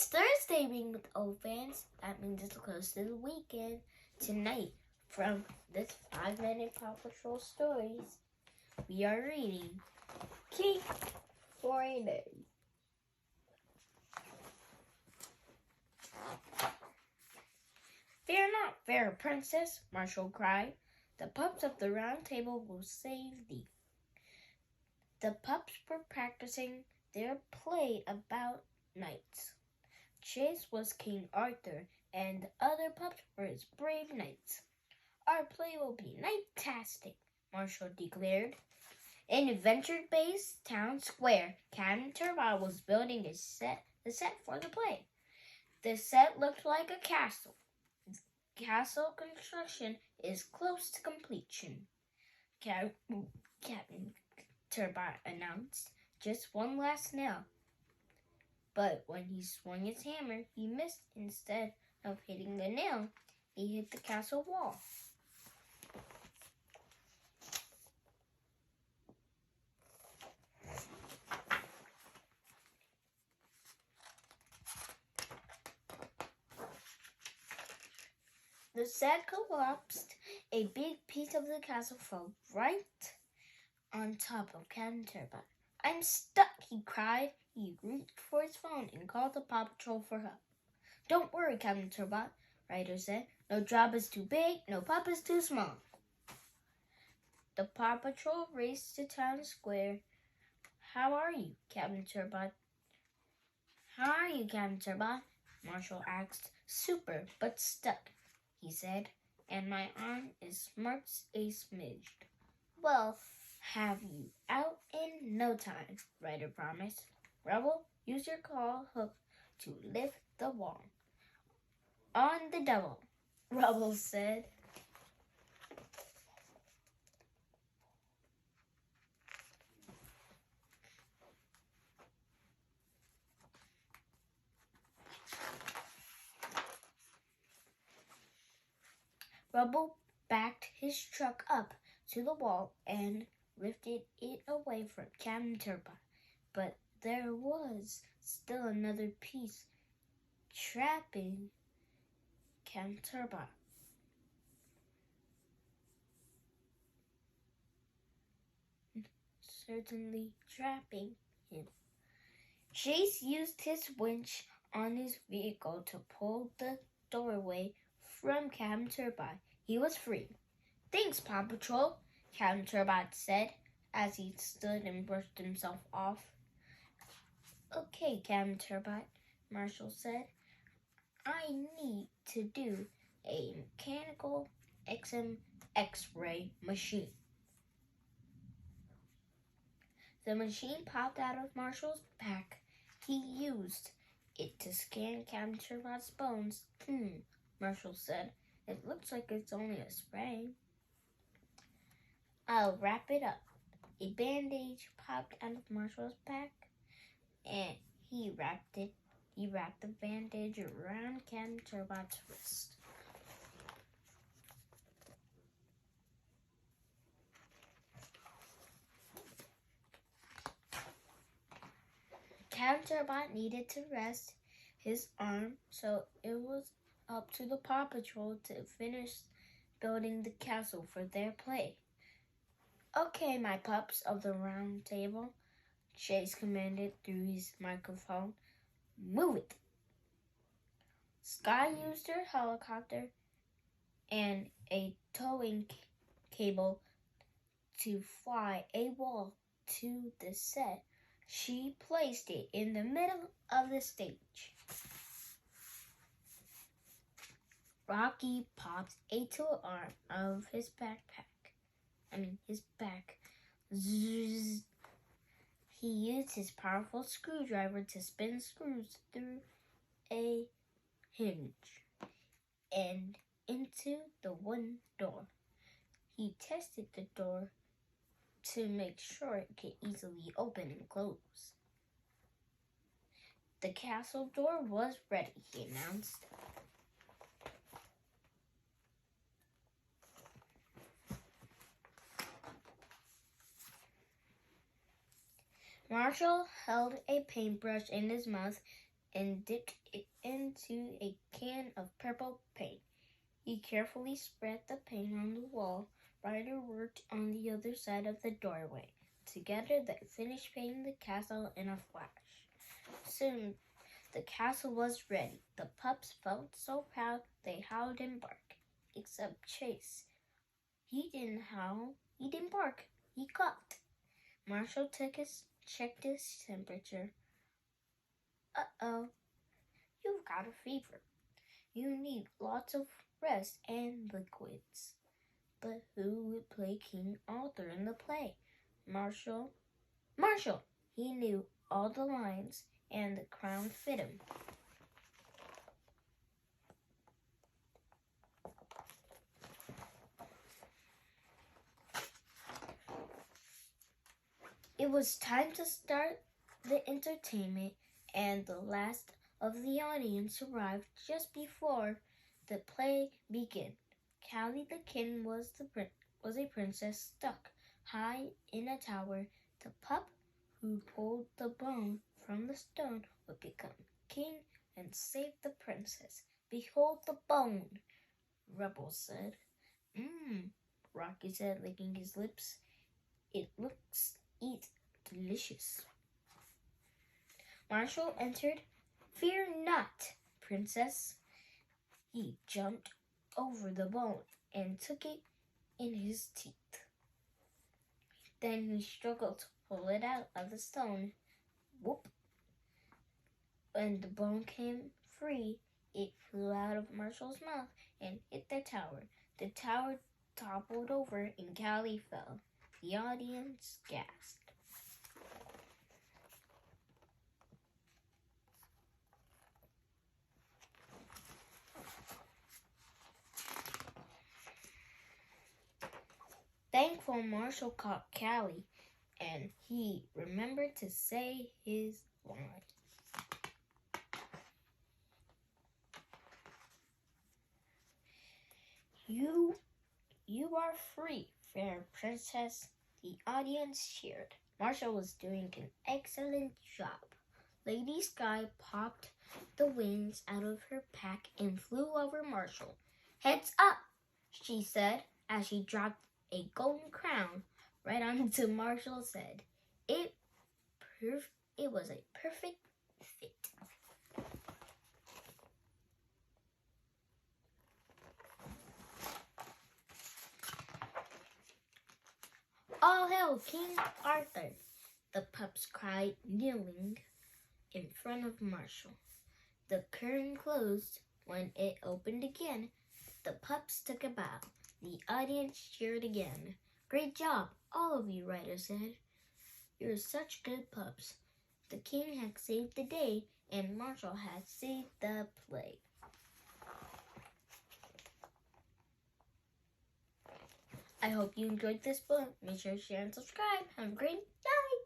Thursday being with old fans. That means it's close to the weekend. Tonight, from this 5-minute Paw Patrol stories, we are reading King for a Day. Fear not, fair princess, Marshall cried. The pups of the round table will save thee. The pups were practicing their play about knights. Chase was King Arthur, and the other pups were his brave knights. Our play will be night-tastic, Marshall declared. In Adventure-based town square, Captain Turbot was building the set for the play. The set looked like a castle. Castle construction is close to completion, Captain Turbot announced. Just one last nail. But when he swung his hammer, he missed. Instead of hitting the nail, he hit the castle wall. The set collapsed. A big piece of the castle fell right on top of Captain Turbot. I'm stuck, he cried. He reached for his phone and called the Paw Patrol for help. Don't worry, Captain Turbot, Ryder said. No job is too big, no pup is too small. The Paw Patrol raced to town square. How are you, Captain Turbot? Marshall asked. Super, but stuck, he said, and my arm is smarts a smidged. Well, have you out in no time, Ryder promised. Rubble, use your claw hook to lift the wall. On the double, Rubble said. Rubble backed his truck up to the wall and lifted it away from Captain Turbot. But there was still another piece trapping Captain Turbot. Certainly trapping him. Chase used his winch on his vehicle to pull the doorway from Captain Turbot. He was free. Thanks, Paw Patrol, Captain Turbot said as he stood and brushed himself off. Okay, Captain Turbot, Marshall said. I need to do a mechanical X-ray machine. The machine popped out of Marshall's back. He used it to scan Captain Turbot's bones. Marshall said. It looks like it's only a sprain. I'll wrap it up. A bandage popped out of Marshall's back, and he wrapped the bandage around Captain Turbot's wrist. Captain Turbot needed to rest his arm, so it was up to the Paw Patrol to finish building the castle for their play. Okay, my pups of the round table, Chase commanded through his microphone. Move it. Sky used her helicopter and a towing cable to fly a wall to the set. She placed it in the middle of the stage. Rocky popped a tool arm of his back. Zzz. He used his powerful screwdriver to spin screws through a hinge and into the wooden door. He tested the door to make sure it could easily open and close. The castle door was ready, he announced. Marshall held a paintbrush in his mouth and dipped it into a can of purple paint. He carefully spread the paint on the wall. Ryder worked on the other side of the doorway. Together they finished painting the castle in a flash. Soon the castle was ready. The pups felt so proud they howled and barked. Except Chase. He didn't howl. He didn't bark. He clucked. Marshall checked his temperature. Uh-oh, you've got a fever. You need lots of rest and liquids. But who would play King Arthur in the play? Marshall. Marshall! He knew all the lines, and the crown fit him. It was time to start the entertainment, and the last of the audience arrived just before the play began. Callie the kitten was a princess stuck high in a tower. The pup who pulled the bone from the stone would become king and save the princess. Behold the bone, Rebel said. Rocky said, licking his lips. It looks delicious. Marshall entered. Fear not, princess. He jumped over the bone and took it in his teeth. Then he struggled to pull it out of the stone. Whoop! When the bone came free, it flew out of Marshall's mouth and hit the tower. The tower toppled over and Callie fell. The audience gasped. Thankful Marshall caught Callie, and he remembered to say his line. You are free, fair princess. The audience cheered. Marshall was doing an excellent job. Lady Sky popped the wings out of her pack and flew over Marshall. Heads up, she said as she dropped a golden crown right onto Marshall's head. It was a perfect fit. All hail King Arthur, the pups cried, kneeling in front of Marshall. The curtain closed. When it opened again, the pups took a bow. The audience cheered again. Great job, all of you, Ryder said. You're such good pups. The king had saved the day, and Marshall had saved the play. I hope you enjoyed this book. Make sure to share and subscribe. Have a great night.